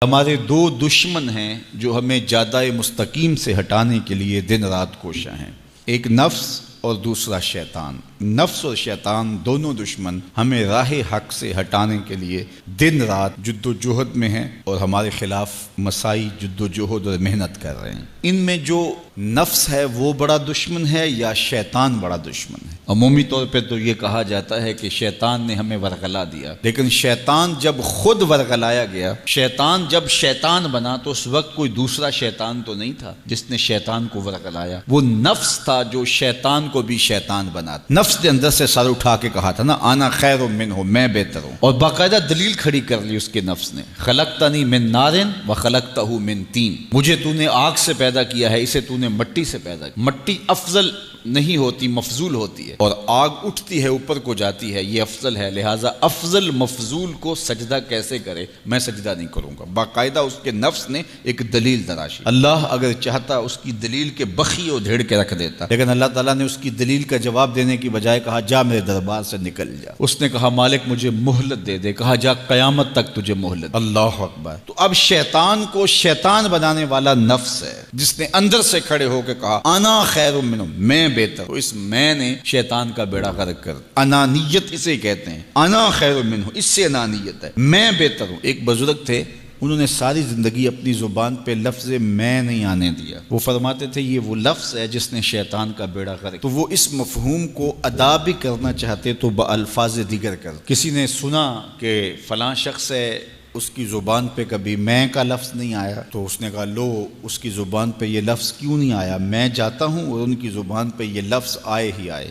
ہمارے دو دشمن ہیں جو ہمیں جادہ مستقیم سے ہٹانے کے لیے دن رات کوشاں ہیں، ایک نفس اور دوسرا شیطان۔ نفس اور شیطان دونوں دشمن ہمیں راہ حق سے ہٹانے کے لیے دن رات جد و جہد میں ہیں اور ہمارے خلاف مساعی جد و جہد اور محنت کر رہے ہیں۔ ان میں جو نفس ہے وہ بڑا دشمن ہے یا شیطان بڑا دشمن ہے؟ عمومی طور پہ تو یہ کہا جاتا ہے کہ شیطان نے ہمیں ورغلا دیا، لیکن شیطان جب خود ورغلایا گیا، شیطان جب شیطان بنا تو اس وقت کوئی دوسرا شیطان تو نہیں تھا جس نے شیطان کو ورغلایا، وہ نفس تھا جو شیطان کو بھی شیطان بنا۔ نفس نے اندر سے سر اٹھا کے کہا تھا نا، انا خیر منہ، میں بہتر ہوں، اور باقاعدہ دلیل کھڑی کر لی اس کے نفس نے، خلقتنی من نار وخلقتہ من طین، مجھے تو نے آگ سے پیدا کیا ہے، اسے تو نے مٹی سے پیدا کیا۔ مٹی افضل نہیں ہوتی، مفضول ہوتی ہے، اور آگ اٹھتی ہے اوپر کو جاتی ہے، یہ افضل ہے، لہٰذا افضل مفضول کو سجدہ کیسے کرے؟ میں سجدہ نہیں کروں گا۔ باقاعدہ اس کے نفس نے ایک دلیل تراشی۔ اللہ اگر چاہتا اس کی دلیل کے بخی و دھیڑ کے رکھ دیتا، لیکن اللہ تعالیٰ نے اس کی دلیل کا جواب دینے کی بجائے کہا جا میرے دربار سے نکل جا۔ اس نے کہا مالک مجھے مہلت دے دے، کہا جا قیامت تک تجھے مہلت۔ اللہ اکبر۔ تو اب شیطان کو شیطان بنانے والا نفس ہے جس نے اندر سے کھڑے ہو کے کہا انا خیر منہ، میں بہتر ہوں۔ اس میں نے شیطان کا بیڑا غرق کر، انانیت اسے کہتے ہیں، انا خیر منہ، اس سے انانیت ہے، میں بہتر ہوں۔ ایک بزرگ تھے، انہوں نے ساری زندگی اپنی زبان پہ لفظ میں نہیں آنے دیا۔ وہ فرماتے تھے یہ وہ لفظ ہے جس نے شیطان کا بیڑا غرق۔ تو وہ اس مفہوم کو ادا بھی کرنا چاہتے تو بالفاظ دیگر کر۔ کسی نے سنا کہ فلاں شخص ہے، اس کی زبان پہ کبھی میں کا لفظ نہیں آیا، تو اس نے کہا لو اس کی زبان پہ یہ لفظ کیوں نہیں آیا؟ میں جاتا ہوں اور ان کی زبان پہ یہ لفظ آئے ہی آئے۔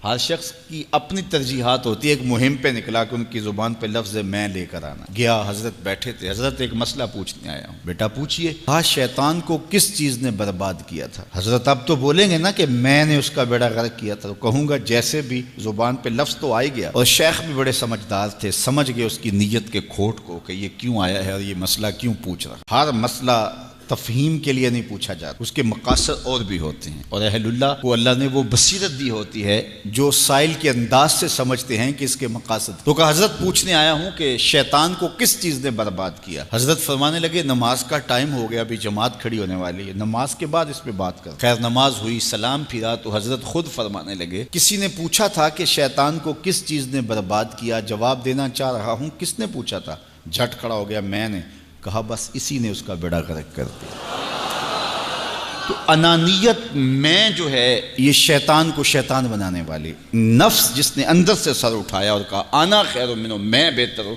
ہر شخص کی اپنی ترجیحات ہوتی ہے، ایک مہم پہ نکلا کہ ان کی زبان پہ لفظ میں لے کر آنا۔ گیا، حضرت بیٹھے تھے، حضرت ایک مسئلہ پوچھنے آیا ہوں۔ بیٹا پوچھئے۔ کہا شیطان کو کس چیز نے برباد کیا تھا؟ حضرت اب تو بولیں گے نا کہ میں نے اس کا بیڑا غرق کیا تھا، تو کہوں گا جیسے بھی زبان پہ لفظ تو آئی گیا، اور شیخ بھی بڑے سمجھدار تھے، سمجھ گئے اس کی نیت کے کھوٹ کو کہ یہ کیوں آیا ہے اور یہ مسئلہ کیوں پوچھ رہا۔ ہر مسئلہ تفہیم کے لیے نہیں پوچھا جاتا، اس کے مقاصد اور بھی ہوتے ہیں، اور اہل اللہ کو اللہ نے وہ بصیرت دی ہوتی ہے جو سائل کے انداز سے سمجھتے ہیں کہ اس کے مقاصد۔ تو کہا حضرت پوچھنے آیا ہوں کہ شیطان کو کس چیز نے برباد کیا؟ حضرت فرمانے لگے نماز کا ٹائم ہو گیا، ابھی جماعت کھڑی ہونے والی ہے، نماز کے بعد اس پہ بات کر۔ خیر نماز ہوئی، سلام پھرا تو حضرت خود فرمانے لگے کسی نے پوچھا تھا کہ شیطان کو کس چیز نے برباد کیا؟ جواب دینا چاہ رہا ہوں کس نے پوچھا تھا؟ جھٹ کھڑا ہو گیا میں نے۔ کہا بس اسی نے اس کا بیڑا غرق کر دیا۔ تو انانیت میں جو ہے یہ شیطان کو شیطان بنانے والی، نفس جس نے اندر سے سر اٹھایا اور کہا انا خیر منہ، میں بہتر ہوں،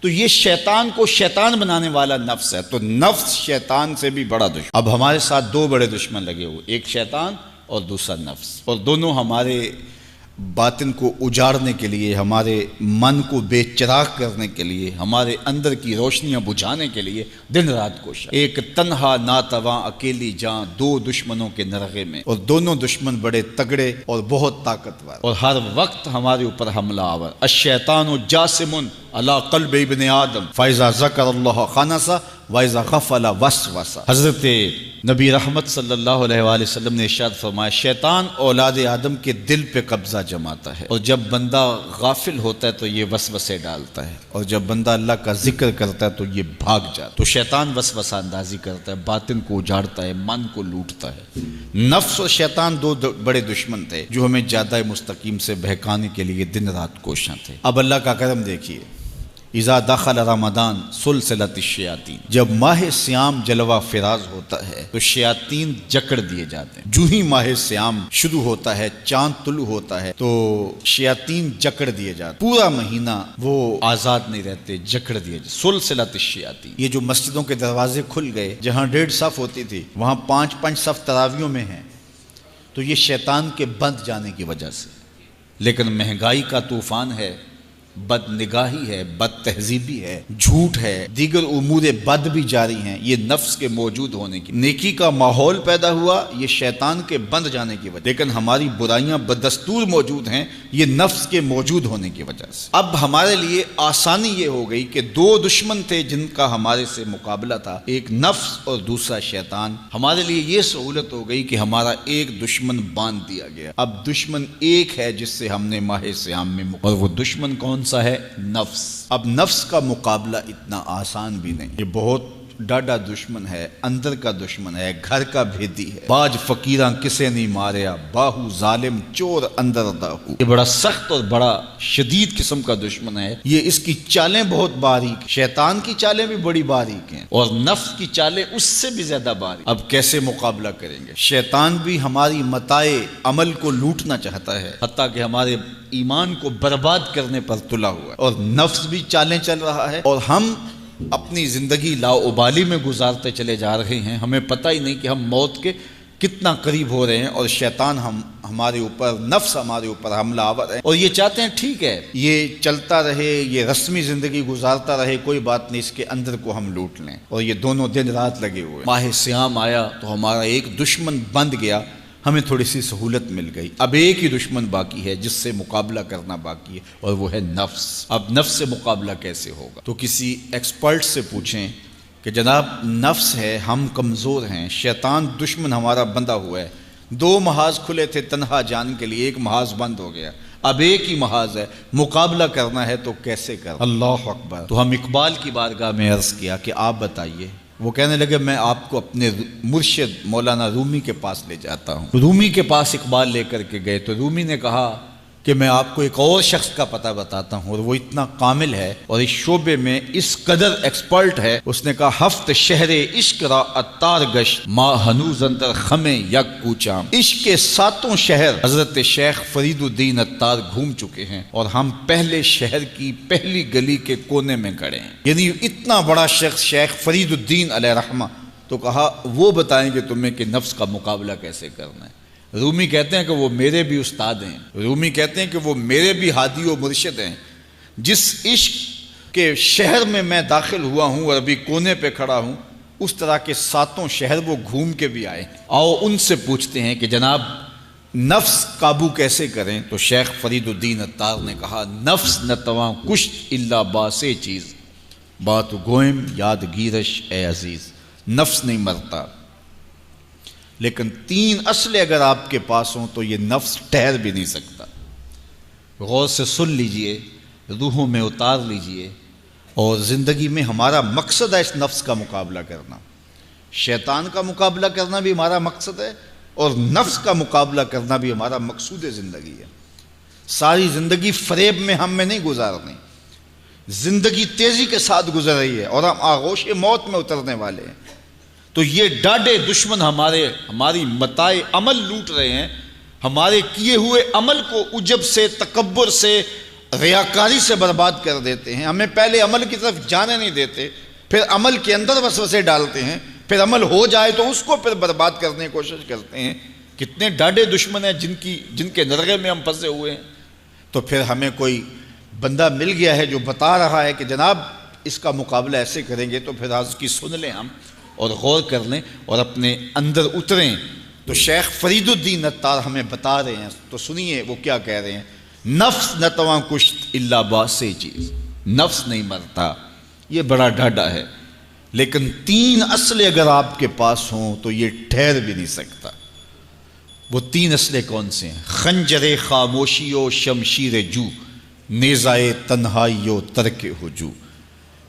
تو یہ شیطان کو شیطان بنانے والا نفس ہے۔ تو نفس شیطان سے بھی بڑا دشمن۔ اب ہمارے ساتھ دو بڑے دشمن لگے ہوئے، ایک شیطان اور دوسرا نفس، اور دونوں ہمارے باطن کو اجاڑنے کے لیے، ہمارے من کو بے چراغ کرنے کے لیے، ہمارے اندر کی روشنیاں بجھانے کے لیے دن رات کوشاں۔ ایک تنہا ناتواں اکیلی جاں، دو دشمنوں کے نرغے میں، اور دونوں دشمن بڑے تگڑے اور بہت طاقتور، اور ہر وقت ہمارے اوپر حملہ آور۔ الشیطان جاسم علی قلب ابن آدم فاذا ذکر اللہ خنس واذا غفل وسوس۔ حضرت نبی رحمت صلی اللہ علیہ وآلہ وسلم نے ارشاد فرمایا شیطان اولاد آدم کے دل پہ قبضہ جماتا ہے، اور جب بندہ غافل ہوتا ہے تو یہ وسوسے ڈالتا ہے، اور جب بندہ اللہ کا ذکر کرتا ہے تو یہ بھاگ جاتا ہے۔ تو شیطان وسوسہ اندازی کرتا ہے، باطن کو اجاڑتا ہے، من کو لوٹتا ہے۔ نفس اور شیطان دو بڑے دشمن تھے جو ہمیں جادہ مستقیم سے بہکانے کے لیے دن رات کوشاں تھے۔ اب اللہ کا کرم دیکھیے، اذا دخل رمضان سلسلۃ الشیاطین، جب ماہ سیام جلوہ فراز ہوتا ہے تو شیاطین جکڑ دیے جاتے ہیں۔ جو ہی ماہ سیام شروع ہوتا ہے، چاند طلوع ہوتا ہے تو شیاطین جکڑ دیے جاتے ہیں، پورا مہینہ وہ آزاد نہیں رہتے، جکڑ دیے جاتے۔ سلسلۃ الشیاطین، یہ جو مسجدوں کے دروازے کھل گئے، جہاں 1.5 صف ہوتی تھی وہاں 5 صف تراویوں میں ہیں، تو یہ شیطان کے بند جانے کی وجہ سے۔ لیکن مہنگائی کا طوفان ہے، بد نگاہی ہے، بد تہذیبی ہے، جھوٹ ہے، دیگر امور بد بھی جاری ہیں، یہ نفس کے موجود ہونے کی، نیکی کا ماحول پیدا ہوا یہ شیطان کے بند جانے کی وجہ، لیکن ہماری برائیاں بدستور موجود ہیں یہ نفس کے موجود ہونے کی وجہ سے۔ اب ہمارے لیے آسانی یہ ہو گئی کہ دو دشمن تھے جن کا ہمارے سے مقابلہ تھا، ایک نفس اور دوسرا شیطان۔ ہمارے لیے یہ سہولت ہو گئی کہ ہمارا ایک دشمن باندھ دیا گیا، اب دشمن ایک ہے جس سے ہم نے ماہ سیام میں اور وہ دشمن کون سا ہے؟ نفس۔ اب نفس کا مقابلہ اتنا آسان بھی نہیں، یہ بہت ڈاڈا دشمن ہے، اندر کا دشمن ہے، گھر کا بھیدی ہے۔ باج فقیراں کسے نہیں ماریا، باہو ظالم چور اندر داہو۔ یہ بڑا سخت اور بڑا شدید قسم کا دشمن ہے۔ یہ اس کی چالیں بہت باریک، شیطان کی چالیں بھی بڑی باریک ہیں اور نفس کی چالیں اس سے بھی زیادہ باریک۔ اب کیسے مقابلہ کریں گے؟ شیطان بھی ہماری متاع عمل کو لوٹنا چاہتا ہے، حتیٰ کہ ہمارے ایمان کو برباد کرنے پر تلا ہوا ہے، اور نفس بھی چالیں چل رہا ہے، اور ہم اپنی زندگی لاؤبالی میں گزارتے چلے جا رہے ہیں۔ ہمیں پتہ ہی نہیں کہ ہم موت کے کتنا قریب ہو رہے ہیں، اور شیطان ہمارے اوپر، نفس ہمارے اوپر حملہ آور ہے، اور یہ چاہتے ہیں ٹھیک ہے یہ چلتا رہے، یہ رسمی زندگی گزارتا رہے، کوئی بات نہیں، اس کے اندر کو ہم لوٹ لیں، اور یہ دونوں دن رات لگے ہوئے۔ ماہ سیام آیا تو ہمارا ایک دشمن بند گیا، ہمیں تھوڑی سی سہولت مل گئی۔ اب ایک ہی دشمن باقی ہے جس سے مقابلہ کرنا باقی ہے، اور وہ ہے نفس۔ اب نفس سے مقابلہ کیسے ہوگا؟ تو کسی ایکسپرٹ سے پوچھیں کہ جناب نفس ہے، ہم کمزور ہیں، شیطان دشمن ہمارا بندہ ہوا ہے، 2 محاذ کھلے تھے تنہا جان کے لیے، ایک محاذ بند ہو گیا، اب ایک ہی محاذ ہے، مقابلہ کرنا ہے تو کیسے کرنا؟ اللہ اکبر۔ تو ہم اقبال کی بارگاہ میں عرض کیا کہ آپ بتائیے۔ وہ کہنے لگے میں آپ کو اپنے مرشد مولانا رومی کے پاس لے جاتا ہوں۔ رومی کے پاس اقبال لے کر کے گئے تو رومی نے کہا کہ میں آپ کو ایک اور شخص کا پتہ بتاتا ہوں، اور وہ اتنا کامل ہے اور اس شعبے میں اس قدر ایکسپرٹ ہے۔ اس نے کہا ہفت شہر عشق را اتار گشت، ما ہنوز اندر خمیں یک کوچام۔ عشق کے 7 شہر حضرت شیخ فرید الدین اتار گھوم چکے ہیں، اور ہم پہلے شہر کی پہلی گلی کے کونے میں کھڑے ہیں۔ یعنی اتنا بڑا شخص شیخ فرید الدین علیہ رحمہ، تو کہا وہ بتائیں گے تمہیں کہ نفس کا مقابلہ کیسے کرنا ہے۔ رومی کہتے ہیں کہ وہ میرے بھی استاد ہیں، رومی کہتے ہیں کہ وہ میرے بھی ہادی و مرشد ہیں۔ جس عشق کے شہر میں میں داخل ہوا ہوں اور ابھی کونے پہ کھڑا ہوں، اس طرح کے 7 شہر وہ گھوم کے بھی آئے ہیں۔ آؤ ان سے پوچھتے ہیں کہ جناب نفس قابو کیسے کریں؟ تو شیخ فرید الدین اتار نے کہا نفس نتواں کشت الا باسے چیز، بات گوئم یاد گیرش اے عزیز۔ نفس نہیں مرتا، لیکن 3 اسلحے اگر آپ کے پاس ہوں تو یہ نفس ٹھہر بھی نہیں سکتا۔ غور سے سن لیجئے، روحوں میں اتار لیجئے، اور زندگی میں ہمارا مقصد ہے اس نفس کا مقابلہ کرنا۔ شیطان کا مقابلہ کرنا بھی ہمارا مقصد ہے، اور نفس کا مقابلہ کرنا بھی ہمارا مقصود زندگی ہے۔ ساری زندگی فریب میں ہم میں نہیں گزارنی، زندگی تیزی کے ساتھ گزر رہی ہے اور ہم آغوش موت میں اترنے والے ہیں۔ تو یہ ڈاڈے دشمن ہماری متاع عمل لوٹ رہے ہیں، ہمارے کیے ہوئے عمل کو عجب سے، تکبر سے، ریاکاری سے برباد کر دیتے ہیں۔ ہمیں پہلے عمل کی طرف جانے نہیں دیتے، پھر عمل کے اندر وسوسے ڈالتے ہیں، پھر عمل ہو جائے تو اس کو پھر برباد کرنے کی کوشش کرتے ہیں۔ کتنے ڈاڈے دشمن ہیں جن کے نرغے میں ہم پھنسے ہوئے ہیں۔ تو پھر ہمیں کوئی بندہ مل گیا ہے جو بتا رہا ہے کہ جناب اس کا مقابلہ ایسے کریں گے، تو پھر آج کی سن لیں ہم اور غور کر لیں اور اپنے اندر اتریں۔ تو شیخ فرید الدین اتار ہمیں بتا رہے ہیں، تو سنیے وہ کیا کہہ رہے ہیں۔ نفس نتواں کشت الا باسے چیز، نفس نہیں مرتا، یہ بڑا ڈاڈا ہے، لیکن 3 اسلحے اگر آپ کے پاس ہوں تو یہ ٹھہر بھی نہیں سکتا۔ وہ 3 اسلحے کون سے ہیں؟ خنجر خاموشی و شمشیر جو، نیزائے تنہائی و ترک ہجو۔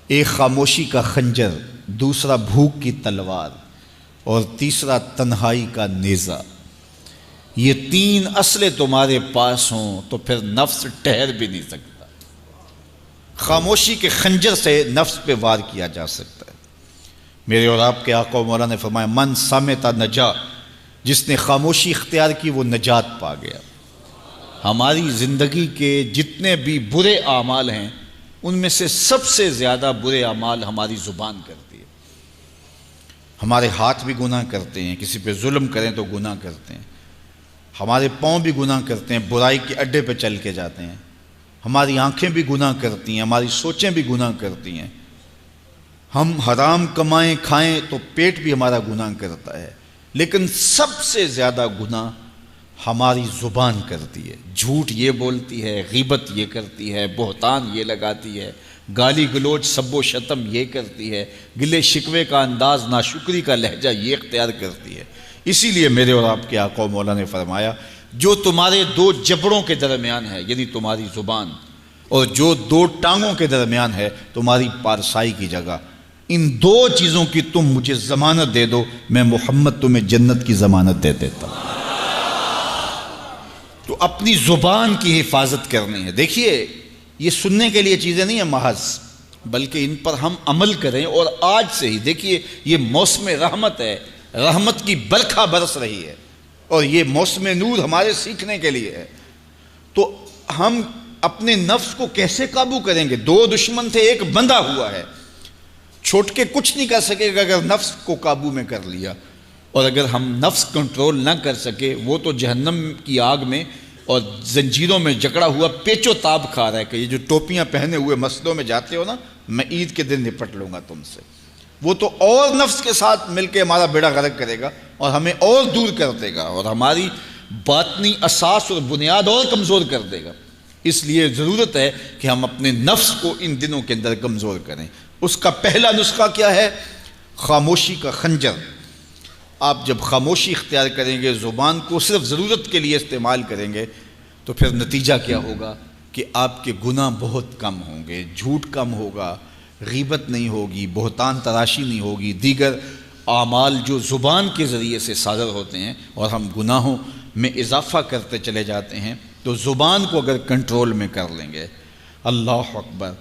ایک خاموشی کا خنجر، دوسرا بھوک کی تلوار، اور تیسرا تنہائی کا نیزہ۔ یہ 3 اسلحے تمہارے پاس ہوں تو پھر نفس ٹھہر بھی نہیں سکتا۔ خاموشی کے خنجر سے نفس پہ وار کیا جا سکتا ہے۔ میرے اور آپ کے آقا و مولا نے فرمایا من سامتا نجا، جس نے خاموشی اختیار کی وہ نجات پا گیا۔ ہماری زندگی کے جتنے بھی برے اعمال ہیں ان میں سے سب سے زیادہ برے اعمال ہماری زبان کرتی ہے۔ ہمارے ہاتھ بھی گناہ کرتے ہیں، کسی پہ ظلم کریں تو گناہ کرتے ہیں، ہمارے پاؤں بھی گناہ کرتے ہیں، برائی کے اڈے پہ چل کے جاتے ہیں، ہماری آنکھیں بھی گناہ کرتی ہیں، ہماری سوچیں بھی گناہ کرتی ہیں، ہم حرام کمائیں کھائیں تو پیٹ بھی ہمارا گناہ کرتا ہے، لیکن سب سے زیادہ گناہ ہماری زبان کرتی ہے۔ جھوٹ یہ بولتی ہے، غیبت یہ کرتی ہے، بہتان یہ لگاتی ہے، گالی گلوچ سب و شتم یہ کرتی ہے، گلے شکوے کا انداز، ناشکری کا لہجہ یہ اختیار کرتی ہے۔ اسی لیے میرے اور آپ کے آقا و مولا نے فرمایا جو تمہارے 2 جبڑوں کے درمیان ہے، یعنی تمہاری زبان، اور جو دو ٹانگوں کے درمیان ہے تمہاری پارسائی کی جگہ، ان دو چیزوں کی تم مجھے ضمانت دے دو، میں محمد تمہیں جنت کی ضمانت دے دیتا ہوں۔ تو اپنی زبان کی حفاظت کرنی ہے۔ دیکھیے یہ سننے کے لیے چیزیں نہیں ہیں محض، بلکہ ان پر ہم عمل کریں، اور آج سے ہی دیکھیے یہ موسم رحمت ہے، رحمت کی برکھا برس رہی ہے، اور یہ موسم نور ہمارے سیکھنے کے لیے ہے۔ تو ہم اپنے نفس کو کیسے قابو کریں گے؟ دو دشمن تھے، ایک بندھا ہوا ہے، چھوٹ کے کچھ نہیں کر سکے گا اگر نفس کو قابو میں کر لیا، اور اگر ہم نفس کنٹرول نہ کر سکے وہ تو جہنم کی آگ میں اور زنجیروں میں جکڑا ہوا پیچ و تاب کھا رہا ہے کہ یہ جو ٹوپیاں پہنے ہوئے مسجدوں میں جاتے ہو نا، میں عید کے دن نپٹ لوں گا تم سے، وہ تو اور نفس کے ساتھ مل کے ہمارا بیڑا غرق کرے گا اور ہمیں اور دور کر دے گا، اور ہماری باطنی اساس اور بنیاد اور کمزور کر دے گا۔ اس لیے ضرورت ہے کہ ہم اپنے نفس کو ان دنوں کے اندر کمزور کریں۔ اس کا پہلا نسخہ کیا ہے؟ خاموشی کا خنجر۔ آپ جب خاموشی اختیار کریں گے، زبان کو صرف ضرورت کے لیے استعمال کریں گے، تو پھر نتیجہ کیا ہوگا کہ آپ کے گناہ بہت کم ہوں گے، جھوٹ کم ہوگا، غیبت نہیں ہوگی، بہتان تراشی نہیں ہوگی، دیگر اعمال جو زبان کے ذریعے سے صادر ہوتے ہیں، اور ہم گناہوں میں اضافہ کرتے چلے جاتے ہیں۔ تو زبان کو اگر کنٹرول میں کر لیں گے، اللہ اکبر،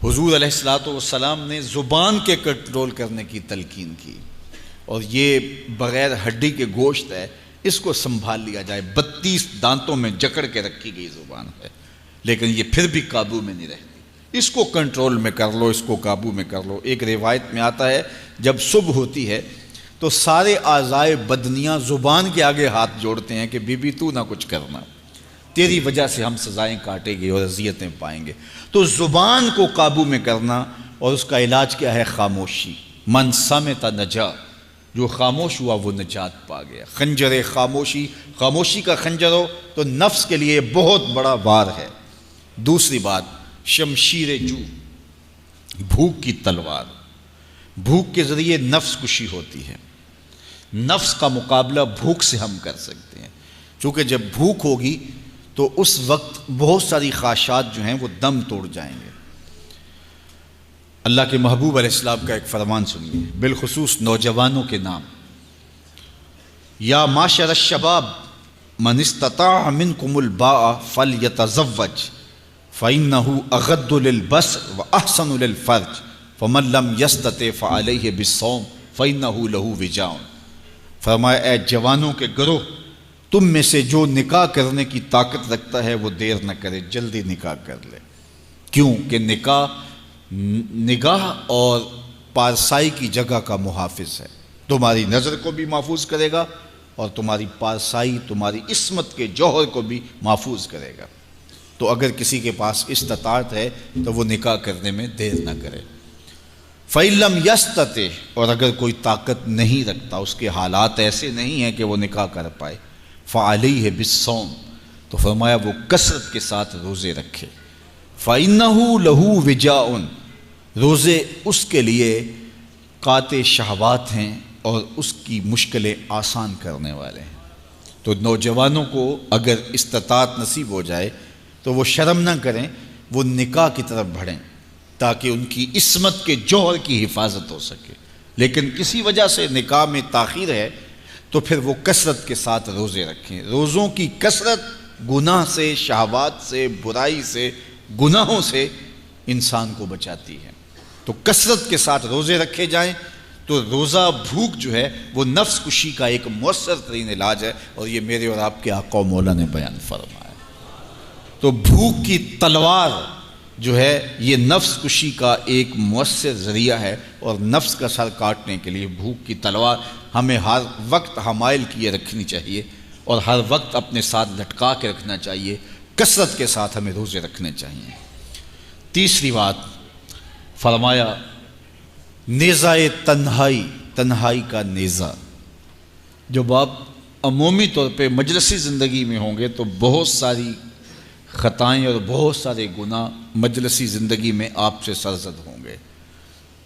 حضور علیہ الصلوۃ والسلام نے زبان کے کنٹرول کرنے کی تلقین کی، اور یہ بغیر ہڈی کے گوشت ہے، اس کو سنبھال لیا جائے، 32 دانتوں میں جکڑ کے رکھی گئی زبان ہے، لیکن یہ پھر بھی قابو میں نہیں رہتی۔ اس کو کنٹرول میں کر لو، اس کو قابو میں کر لو۔ ایک روایت میں آتا ہے جب صبح ہوتی ہے تو سارے اعضائے بدنیاں زبان کے آگے ہاتھ جوڑتے ہیں کہ بی بی تو نہ کچھ کرنا، تیری وجہ سے ہم سزائیں کاٹیں گے اور اذیتیں پائیں گے۔ تو زبان کو قابو میں کرنا، اور اس کا علاج کیا ہے؟ خاموشی۔ من صمت نجا، جو خاموش ہوا وہ نجات پا گیا۔ خنجر خاموشی، خاموشی کا خنجر ہو تو نفس کے لیے بہت بڑا وار ہے۔ دوسری بات، شمشیر جو، بھوک کی تلوار۔ بھوک کے ذریعے نفس کشی ہوتی ہے۔ نفس کا مقابلہ بھوک سے ہم کر سکتے ہیں، چونکہ جب بھوک ہوگی تو اس وقت بہت ساری خواہشات جو ہیں وہ دم توڑ جائیں گے۔ اللہ کے محبوب علیہ السلام کا ایک فرمان سنیے، بالخصوص نوجوانوں کے نام۔ یا معاشر الشباب من استطاع منکم الباء فلیتزوج فإنہ اغض للبصر واحسن للفرج فمن لم یستطع فعلیہ بالصوم فإنہ لہ وجاء۔ فرمایا اے جوانوں کے گروہ، تم میں سے جو نکاح کرنے کی طاقت رکھتا ہے وہ دیر نہ کرے، جلدی نکاح کر لے۔ کیوں کہ نگاہ اور پارسائی کی جگہ کا محافظ ہے، تمہاری نظر کو بھی محفوظ کرے گا اور تمہاری پارسائی، تمہاری عصمت کے جوہر کو بھی محفوظ کرے گا۔ تو اگر کسی کے پاس استطاعت ہے تو وہ نکاح کرنے میں دیر نہ کرے۔ فَإِن لَمْ يَسْتَطِعْ، اور اگر کوئی طاقت نہیں رکھتا، اس کے حالات ایسے نہیں ہیں کہ وہ نکاح کر پائے، فَعَلَيْهِ بِالصَّوْمِ، تو فرمایا وہ کثرت کے ساتھ روزے رکھے۔ فَإِنَّهُ لَهُ وِجَاءٌ، روزے اس کے لیے قاطع شہوات ہیں اور اس کی مشکلیں آسان کرنے والے ہیں۔ تو نوجوانوں کو اگر استطاعت نصیب ہو جائے تو وہ شرم نہ کریں، وہ نکاح کی طرف بڑھیں تاکہ ان کی عصمت کے جوہر کی حفاظت ہو سکے۔ لیکن کسی وجہ سے نکاح میں تاخیر ہے تو پھر وہ کثرت کے ساتھ روزے رکھیں۔ روزوں کی کثرت گناہ سے، شہوات سے، برائی سے، گناہوں سے انسان کو بچاتی ہے۔ تو کثرت کے ساتھ روزے رکھے جائیں تو روزہ بھوک جو ہے وہ نفس کشی کا ایک مؤثر ترین علاج ہے، اور یہ میرے اور آپ کے آقا و مولا نے بیان فرمایا۔ تو بھوک کی تلوار جو ہے یہ نفس کشی کا ایک مؤثر ذریعہ ہے، اور نفس کا سر کاٹنے کے لیے بھوک کی تلوار ہمیں ہر وقت حمائل کیے رکھنی چاہیے، اور ہر وقت اپنے ساتھ لٹکا کے رکھنا چاہیے۔ کثرت کے ساتھ ہمیں روزے رکھنے چاہیے۔ تیسری بات فرمایا نیزہ تنہائی، تنہائی کا نیزہ۔ جب آپ عمومی طور پہ مجلسی زندگی میں ہوں گے تو بہت ساری خطائیں اور بہت سارے گناہ مجلسی زندگی میں آپ سے سرزد ہوں گے،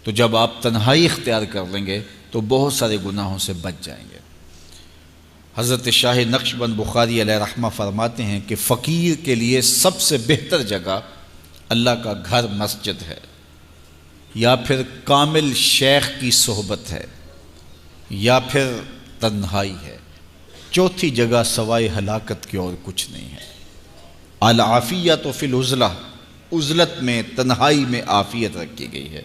تو جب آپ تنہائی اختیار کر لیں گے تو بہت سارے گناہوں سے بچ جائیں گے۔ حضرت شاہ نقشبند بخاری علیہ رحمہ فرماتے ہیں کہ فقیر کے لیے سب سے بہتر جگہ اللہ کا گھر مسجد ہے، یا پھر کامل شیخ کی صحبت ہے، یا پھر تنہائی ہے۔ چوتھی جگہ سوائے ہلاکت کے اور کچھ نہیں ہے۔ العافیۃ فی العزلہ، عزلت میں، تنہائی میں عافیت رکھی گئی ہے۔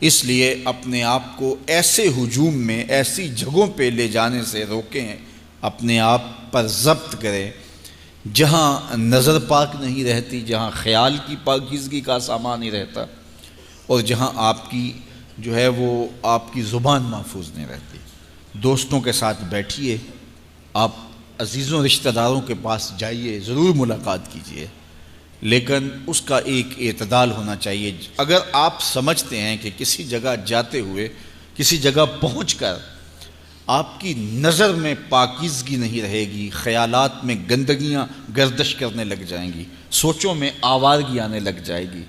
اس لیے اپنے آپ کو ایسے ہجوم میں، ایسی جگہوں پہ لے جانے سے روکیں، اپنے آپ پر ضبط کریں جہاں نظر پاک نہیں رہتی، جہاں خیال کی پاکیزگی کا سامان نہیں رہتا، اور جہاں آپ کی جو ہے وہ آپ کی زبان محفوظ نہیں رہتی۔ دوستوں کے ساتھ بیٹھیے، آپ عزیزوں رشتہ داروں کے پاس جائیے، ضرور ملاقات کیجیے، لیکن اس کا ایک اعتدال ہونا چاہیے۔ اگر آپ سمجھتے ہیں کہ کسی جگہ جاتے ہوئے، کسی جگہ پہنچ کر آپ کی نظر میں پاکیزگی نہیں رہے گی، خیالات میں گندگیاں گردش کرنے لگ جائیں گی، سوچوں میں آوارگی آنے لگ جائے گی،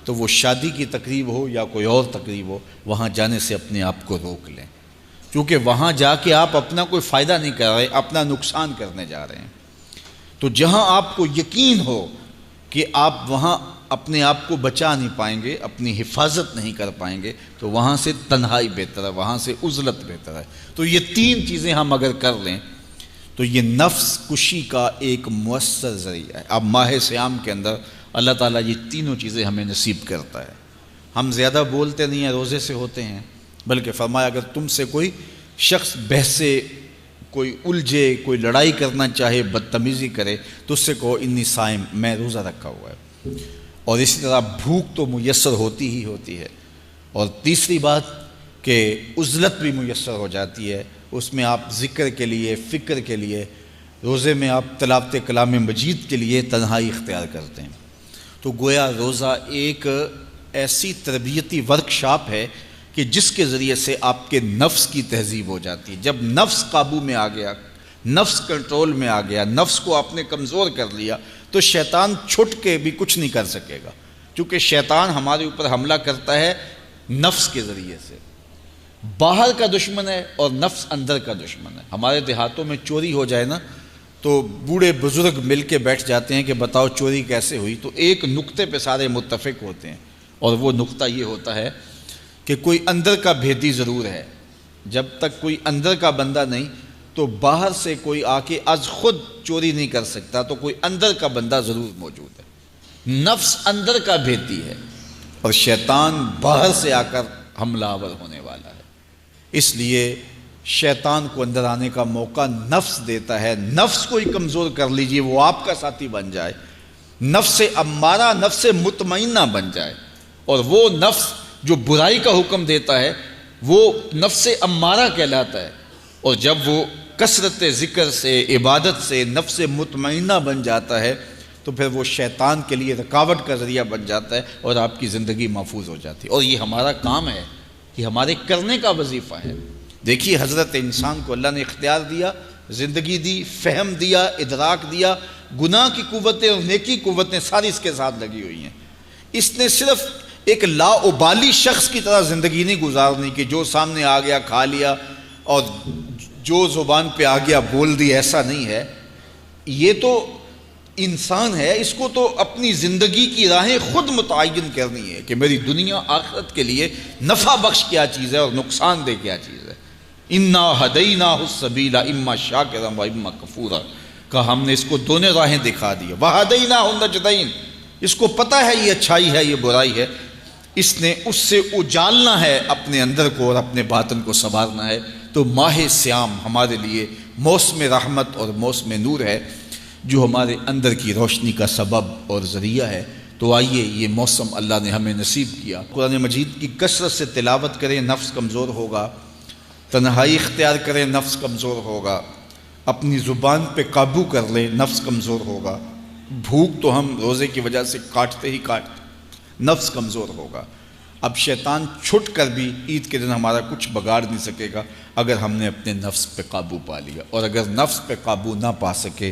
تو وہ شادی کی تقریب ہو یا کوئی اور تقریب ہو، وہاں جانے سے اپنے آپ کو روک لیں، کیونکہ وہاں جا کے آپ اپنا کوئی فائدہ نہیں کر رہے، اپنا نقصان کرنے جا رہے ہیں۔ تو جہاں آپ کو یقین ہو کہ آپ وہاں اپنے آپ کو بچا نہیں پائیں گے، اپنی حفاظت نہیں کر پائیں گے، تو وہاں سے تنہائی بہتر ہے، وہاں سے عزلت بہتر ہے۔ تو یہ تین چیزیں ہم اگر کر لیں تو یہ نفس کشی کا ایک مؤثر ذریعہ ہے۔ اب ماہ صیام کے اندر اللہ تعالیٰ یہ تینوں چیزیں ہمیں نصیب کرتا ہے۔ ہم زیادہ بولتے نہیں ہیں، روزے سے ہوتے ہیں، بلکہ فرمایا اگر تم سے کوئی شخص بحثے، کوئی الجھے، کوئی لڑائی کرنا چاہے، بدتمیزی کرے، تو اس سے کہو انی صائم، میں روزہ رکھا ہوا ہے۔ اور اسی طرح بھوک تو میسر ہوتی ہی ہوتی ہے، اور تیسری بات کہ عزلت بھی میسر ہو جاتی ہے، اس میں آپ ذکر کے لیے، فکر کے لیے، روزے میں آپ تلاوت کلام مجید کے لیے تنہائی اختیار کرتے ہیں۔ تو گویا روزہ ایک ایسی تربیتی ورکشاپ ہے کہ جس کے ذریعے سے آپ کے نفس کی تہذیب ہو جاتی ہے۔ جب نفس قابو میں آ گیا، نفس کنٹرول میں آ گیا، نفس کو آپ نے کمزور کر لیا، تو شیطان چھٹ کے بھی کچھ نہیں کر سکے گا، کیونکہ شیطان ہمارے اوپر حملہ کرتا ہے نفس کے ذریعے سے۔ باہر کا دشمن ہے اور نفس اندر کا دشمن ہے۔ ہمارے دیہاتوں میں چوری ہو جائے نا تو بوڑھے بزرگ مل کے بیٹھ جاتے ہیں کہ بتاؤ چوری کیسے ہوئی، تو ایک نقطے پہ سارے متفق ہوتے ہیں، اور وہ نقطہ یہ ہوتا ہے کہ کوئی اندر کا بھیدی ضرور ہے۔ جب تک کوئی اندر کا بندہ نہیں تو باہر سے کوئی آ کے از خود چوری نہیں کر سکتا، تو کوئی اندر کا بندہ ضرور موجود ہے۔ نفس اندر کا بھیدی ہے اور شیطان باہر سے آ کر حملہ آور ہونے والا ہے۔ اس لیے شیطان کو اندر آنے کا موقع نفس دیتا ہے۔ نفس کو ہی کمزور کر لیجئے، وہ آپ کا ساتھی بن جائے، نفس امارہ، نفس مطمئنہ بن جائے، اور وہ نفس جو برائی کا حکم دیتا ہے وہ نفس امارہ کہلاتا ہے، اور جب وہ کثرت ذکر سے، عبادت سے نفس مطمئنہ بن جاتا ہے تو پھر وہ شیطان کے لیے رکاوٹ کا ذریعہ بن جاتا ہے، اور آپ کی زندگی محفوظ ہو جاتی ہے۔ اور یہ ہمارا کام ہے، یہ ہمارے کرنے کا وظیفہ ہے۔ دیکھیے حضرت انسان کو اللہ نے اختیار دیا، زندگی دی، فہم دیا، ادراک دیا، گناہ کی قوتیں اور نیکی قوتیں ساری اس کے ساتھ لگی ہوئی ہیں۔ اس نے صرف ایک لا ابالی شخص کی طرح زندگی نہیں گزارنی کہ جو سامنے آ گیا کھا لیا اور جو زبان پہ آ گیا بول دی، ایسا نہیں ہے۔ یہ تو انسان ہے، اس کو تو اپنی زندگی کی راہیں خود متعین کرنی ہے کہ میری دنیا آخرت کے لیے نفع بخش کیا چیز ہے اور نقصان دہ کیا چیز ہے۔ انا ہدیناہ السبیل اما شاکرا و اما کفورا، کہ ہم نے اس کو دونوں راہیں دکھا دی، وہدیناہ النجدین، اس کو پتہ ہے یہ اچھائی ہے، یہ برائی ہے، اس نے اس سے اجالنا ہے اپنے اندر کو اور اپنے باطن کو سنوارنا ہے۔ تو ماہ صیام ہمارے لیے موسم رحمت اور موسم نور ہے، جو ہمارے اندر کی روشنی کا سبب اور ذریعہ ہے۔ تو آئیے یہ موسم اللہ نے ہمیں نصیب کیا، قرآن مجید کی کثرت سے تلاوت کریں، نفس کمزور ہوگا، تنہائی اختیار کریں، نفس کمزور ہوگا، اپنی زبان پہ قابو کر لیں، نفس کمزور ہوگا، بھوک تو ہم روزے کی وجہ سے کاٹتے ہی کاٹتے، نفس کمزور ہوگا۔ اب شیطان چھٹ کر بھی عید کے دن ہمارا کچھ بگاڑ نہیں سکے گا اگر ہم نے اپنے نفس پہ قابو پا لیا، اور اگر نفس پہ قابو نہ پا سکے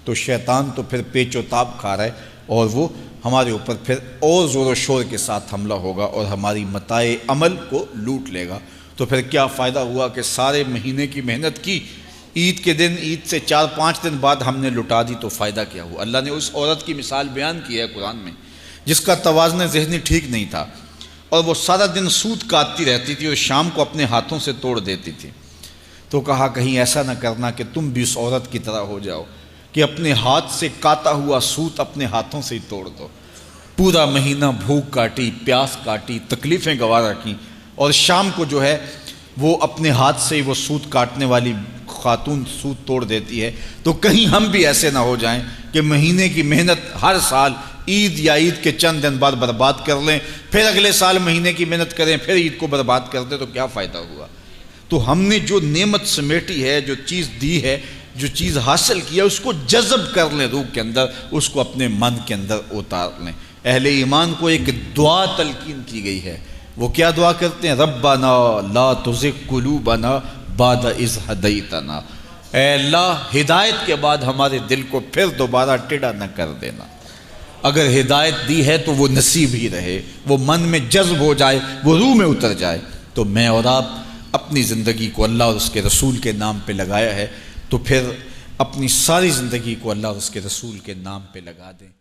تو شیطان تو پھر پیچ و تاب کھا رہا ہے، اور وہ ہمارے اوپر پھر اور زور و شور کے ساتھ حملہ ہوگا اور ہماری متاع عمل کو لوٹ لے گا۔ تو پھر کیا فائدہ ہوا کہ سارے مہینے کی محنت کی، عید کے دن، عید سے 4-5 دن بعد ہم نے لٹا دی، تو فائدہ کیا ہوا؟ اللہ نے اس عورت کی مثال بیان کی ہے قرآن میں جس کا توازن ذہنی ٹھیک نہیں تھا، اور وہ سارا دن سوت کاٹتی رہتی تھی اور شام کو اپنے ہاتھوں سے توڑ دیتی تھی۔ تو کہا کہیں ایسا نہ کرنا کہ تم بھی اس عورت کی طرح ہو جاؤ کہ اپنے ہاتھ سے کاتا ہوا سوت اپنے ہاتھوں سے ہی توڑ دو۔ پورا مہینہ بھوک کاٹی، پیاس کاٹی، تکلیفیں گوارا کیں، اور شام کو جو ہے وہ اپنے ہاتھ سے ہی وہ سوت کاٹنے والی خاتون سوت توڑ دیتی ہے۔ تو کہیں ہم بھی ایسے نہ ہو جائیں کہ مہینے کی محنت ہر سال عید یا عید کے چند دن بعد برباد کر لیں، پھر اگلے سال مہینے کی محنت کریں، پھر عید کو برباد کر دیں، تو کیا فائدہ ہوا؟ تو ہم نے جو نعمت سمیٹی ہے، جو چیز دی ہے، جو چیز حاصل کی ہے، اس کو جذب کر لیں روح کے اندر، اس کو اپنے من کے اندر اتار لیں۔ اہل ایمان کو ایک دعا تلقین کی گئی ہے، وہ کیا دعا کرتے ہیں؟ ربنا لا تزغ قلوبنا بعد اذ ہدیتنا، اے اللہ ہدایت کے بعد ہمارے دل کو پھر دوبارہ ٹیڑھا نہ کر دینا۔ اگر ہدایت دی ہے تو وہ نصیب ہی رہے، وہ من میں جذب ہو جائے، وہ روح میں اتر جائے۔ تو میں اور آپ اپنی زندگی کو اللہ اور اس کے رسول کے نام پہ لگایا ہے، تو پھر اپنی ساری زندگی کو اللہ اور اس کے رسول کے نام پہ لگا دیں۔